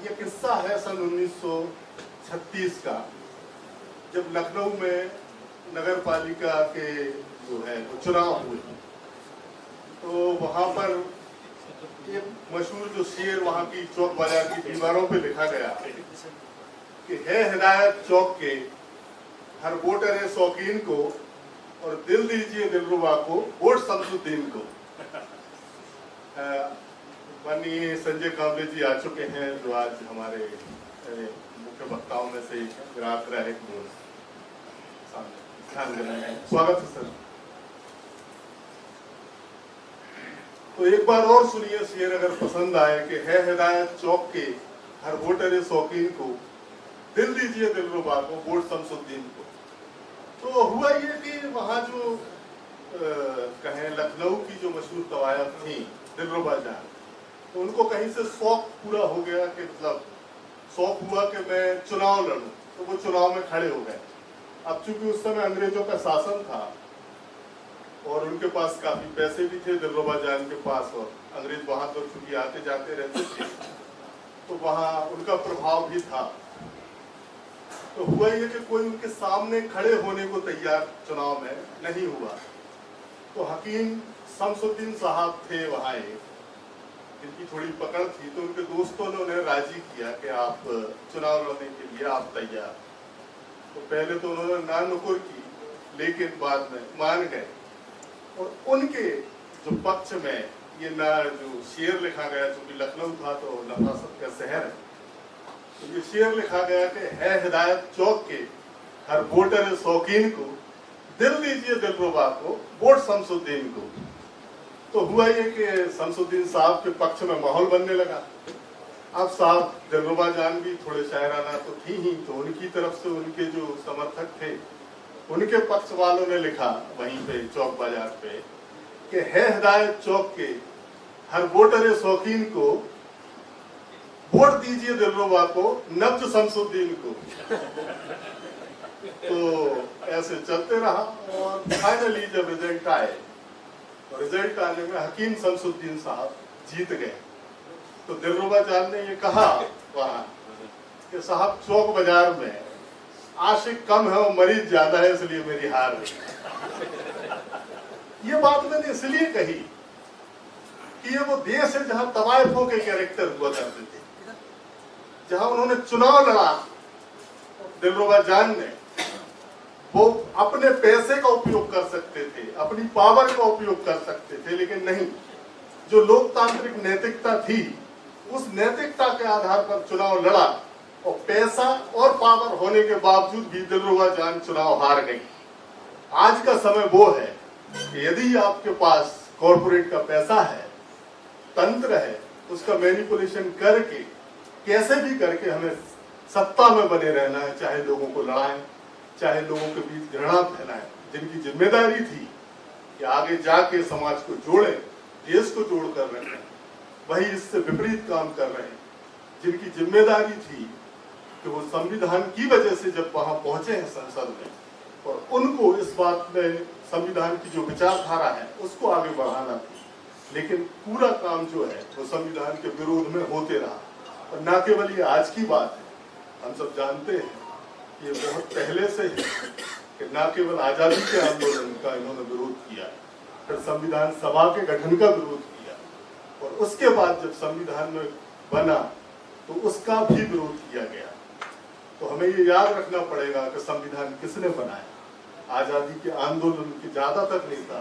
ये किस्सा है सन 1936 का, जब लखनऊ में नगर पालिका के जो है वो चुनाव हुए। तो वहां पर एक मशहूर जो शेर वहां की चौक बाजार की दीवारों पे लिखा गया कि है हिदायत चौक के हर वोटर है शौकीन को, और दिल दीजिए दिलरुबा को, वोट शमसुद्दीन को। माननीय संजय कांबले जी आ चुके हैं, जो आज हमारे मुख्य वक्ताओं में से ग्राहक रहे स्वागत है सर। तो एक बार और सुनिए शेर, अगर पसंद आए, कि है हिदायत चौक के हर वोटर शौकीन को, दिल दीजिए दिलरुबा को, वोट शमसुद्दीन को। तो हुआ ये कि वहां जो कहें लखनऊ की जो मशहूर कवायद थी दिलरुबा जान, तो उनको कहीं से शौक पूरा हो गया कि मतलब शौक हुआ कि मैं चुनाव लड़ूं, तो वो चुनाव में खड़े हो गए। अब चूंकि उस समय अंग्रेजों का शासन था और उनके पास काफी पैसे भी थे दिलरुबा जान के पास, और अंग्रेज वहां तो चूंकि आते जाते रहते थे तो वहां उनका प्रभाव भी था। तो हुआ ये कि कोई उनके सामने खड़े होने को तैयार चुनाव में नहीं हुआ। तो हकीम शमसुद्दीन साहब थे वहां एक, जिनकी थोड़ी पकड़ थी, तो उनके दोस्तों ने उन्हें राजी किया कि आप चुनाव लड़ने के लिए आप तैयार। तो पहले तो उन्होंने ना नुकुर की, लेकिन बाद में मान गए। और उनके जो पक्ष में ये ना जो शेर लिखा गया, चूंकि लखनऊ था तो नफासत का शहर है, तो ये शेर लिखा गया कि है हिदायत चौक के हर वोटर शौकीन को, दिल दीजिए दिलरुबा को, वोट शमसुद्दीन को। तो हुआ ये कि शमसुद्दीन साहब के पक्ष में माहौल बनने लगा। अब साहब दिलरुबा जान भी थोड़े शायराना तो थी ही, तो उनकी तरफ से उनके जो समर्थक थे, उनके पक्ष वालों ने लिखा वहीं पे चौक बाजार पे कि है हिदायत चौक के हर वोटर शौकीन को, वोट दीजिए दिलरुबा को, नब्ज शमसुद्दीन को। तो ऐसे चलते रहा और फाइनली जब रिजल्ट आए, और रिजल्ट आने में हकीम शमसुद्दीन साहब जीत गए। तो दिलरुबा जान ने ये कहा वहां कि साहब चौक बाजार में आशिक कम है और मरीज ज्यादा है, इसलिए मेरी हार है। ये बात मैंने इसलिए कही कि ये वो देश है जहां तवायफों के कैरेक्टर हुआ करते थे, जहां उन्होंने चुनाव लड़ा। दिलरुबा जान ने वो अपने पैसे का उपयोग कर सकते थे, अपनी पावर का उपयोग कर सकते थे, लेकिन नहीं, जो लोकतांत्रिक नैतिकता थी उस नैतिकता के आधार पर चुनाव लड़ा, और पैसा और पावर होने के बावजूद भी दिलरुबा जान चुनाव हार गई। आज का समय वो है कि यदि आपके पास कॉर्पोरेट का पैसा है, तंत्र है, उसका मैनिपुलेशन करके कैसे भी करके हमें सत्ता में बने रहना है, चाहे लोगों को लड़ाएं, चाहे लोगों के बीच घृणा फैलाएं। जिनकी जिम्मेदारी थी कि आगे जाके समाज को जोड़े, देश को जोड़ कर रहे हैं, वही इससे विपरीत काम कर रहे हैं। जिनकी जिम्मेदारी थी कि वो संविधान की वजह से जब वहां पहुंचे हैं संसद में, और उनको इस बात में संविधान की जो विचारधारा है उसको आगे बढ़ाना थी, लेकिन पूरा काम जो है वो संविधान के विरोध में होते रहा। और न केवल ये आज की बात है, हम सब जानते हैं ये बहुत पहले से है कि न केवल आजादी के आंदोलन का इन्होंने विरोध किया, फिर संविधान सभा के गठन का विरोध किया, और उसके बाद जब संविधान में बना तो उसका भी विरोध किया गया। तो हमें ये याद रखना पड़ेगा कि संविधान किसने बनाया, आजादी के आंदोलन के ज्यादातर नेता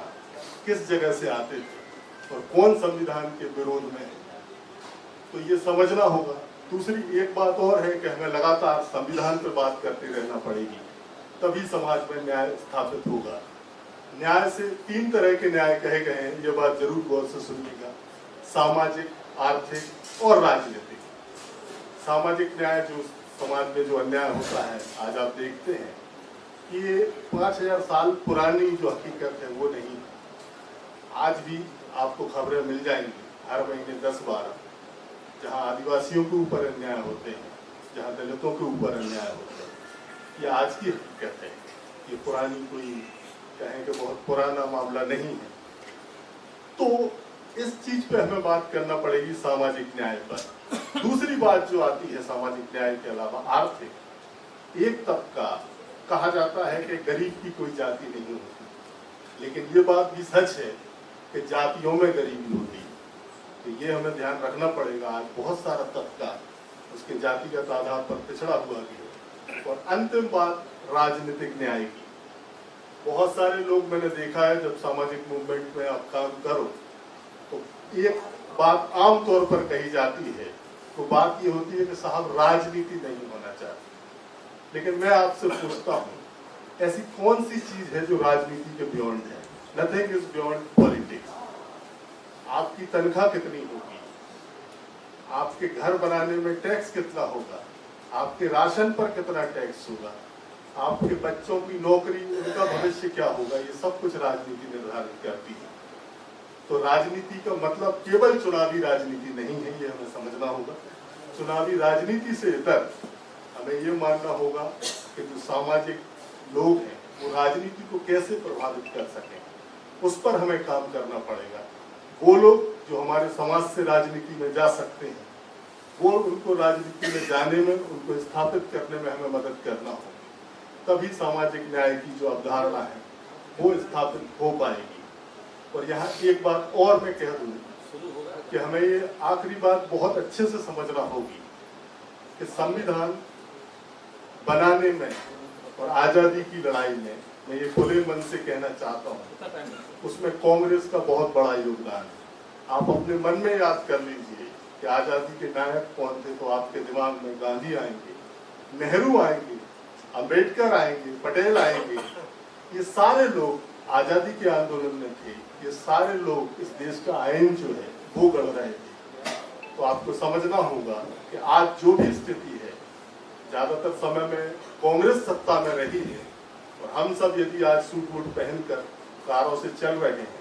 किस जगह से आते थे और कौन संविधान के विरोध में है, तो ये समझना होगा। दूसरी एक बात और है कि हमें लगातार संविधान पर बात करते रहना पड़ेगी, तभी समाज में न्याय स्थापित होगा। न्याय से तीन तरह के न्याय कहे गए हैं, ये बात जरूर गौर से सुनिएगा: सामाजिक, आर्थिक और राजनीतिक। सामाजिक न्याय, जो समाज में जो अन्याय होता है, आज आप देखते हैं ये 5000 साल पुरानी जो हकीकत है वो नहीं। आज भी आपको खबरें मिल जाएंगी हर महीने 10-12, जहां आदिवासियों के ऊपर अन्याय होते हैं, जहां दलितों के ऊपर अन्याय होते हैं। ये आज की हकीकत है, ये पुरानी कोई कहें कि बहुत पुराना मामला नहीं है। तो इस चीज पे हमें बात करना पड़ेगी सामाजिक न्याय पर। दूसरी बात जो आती है सामाजिक न्याय के अलावा आर्थिक, एक तबका कहा जाता है कि गरीब की कोई जाति नहीं होती, लेकिन ये बात भी सच है कि जातियों में गरीबी होती है। तो ये हमें ध्यान रखना पड़ेगा। आज बहुत सारा तबका उसके जातिगत आधार पर पिछड़ा हुआ भी है। और अंतिम बात राजनीतिक न्याय की। बहुत सारे लोग मैंने देखा है, जब सामाजिक मूवमेंट में आप काम करो तो एक बात आम तौर पर कही जाती है, तो बात ये होती है कि साहब राजनीति नहीं होना चाहिए। लेकिन मैं आपसे पूछता हूँ, ऐसी कौन सी चीज है जो राजनीति के बियॉन्ड है? Nothing is beyond politics. आपकी तनख्वाह कितनी होगी, आपके घर बनाने में टैक्स कितना होगा, आपके राशन पर कितना टैक्स होगा, आपके बच्चों की नौकरी, उनका भविष्य क्या होगा, ये सब कुछ राजनीति निर्धारित करती है। तो राजनीति का मतलब केवल चुनावी राजनीति नहीं है, ये हमें समझना होगा। चुनावी राजनीति से इतर हमें ये मानना होगा कि जो सामाजिक लोग हैं वो राजनीति को कैसे प्रभावित कर सकें, उस पर हमें काम करना पड़ेगा। वो लोग जो हमारे समाज से राजनीति में जा सकते हैं, वो उनको राजनीति में जाने में, उनको स्थापित करने में हमें मदद करना होगी। तभी सामाजिक न्याय की जो अवधारणा है वो स्थापित हो पाएगी। और यहाँ एक बात और मैं कह दूं कि हमें ये आखिरी बात बहुत अच्छे से समझना होगी कि संविधान बनाने में और आजादी की लड़ाई में, मैं ये खुले मन से कहना चाहता हूँ, उसमें कांग्रेस का बहुत बड़ा योगदान है। आप अपने मन में याद कर लीजिए कि आजादी के नायक कौन थे, तो आपके दिमाग में गांधी आएंगे, नेहरू आएंगे, अंबेडकर आएंगे, पटेल आएंगे। ये सारे लोग आजादी के आंदोलन में थे। ये सारे लोग इस देश का आयन जो है वो गढ़ रहे थे। तो आपको समझना होगा कि आज जो भी स्थिति है, ज्यादातर समय में कांग्रेस सत्ता में रही है, और हम सब यदि आज सूट वूट पहनकर कारों से चल रहे हैं,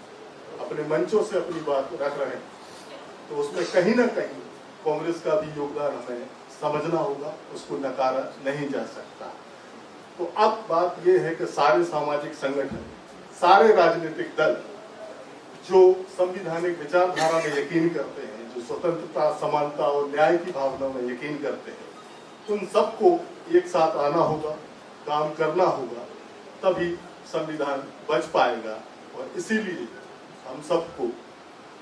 अपने मंचों से अपनी बात रख रहे हैं, तो उसमें कहीं ना कहीं कांग्रेस का भी योगदान हमें समझना होगा, उसको नकारा नहीं जा सकता। तो अब बात यह है कि सारे सामाजिक संगठन, सारे राजनीतिक दल जो संवैधानिक विचारधारा में यकीन करते हैं, जो स्वतंत्रता, समानता और न्याय की भावना में यकीन करते हैं, उन सबको एक साथ आना होगा, काम करना होगा, तभी संविधान बच पाएगा। और इसीलिए हम सबको,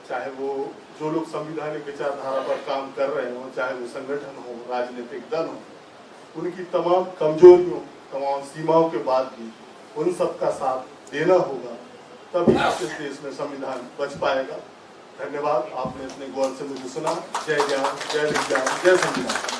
चाहे वो जो लोग संवैधानिक विचारधारा पर काम कर रहे हों, चाहे वो संगठन हो, राजनीतिक दल हो, उनकी तमाम कमजोरियों, तमाम सीमाओं के बाद भी उन सबका साथ देना होगा, तभी इस देश में संविधान बच पाएगा। धन्यवाद, आपने इतने गौर से मुझे सुना। जय ज्ञान, जय विज्ञान, जय संविधान।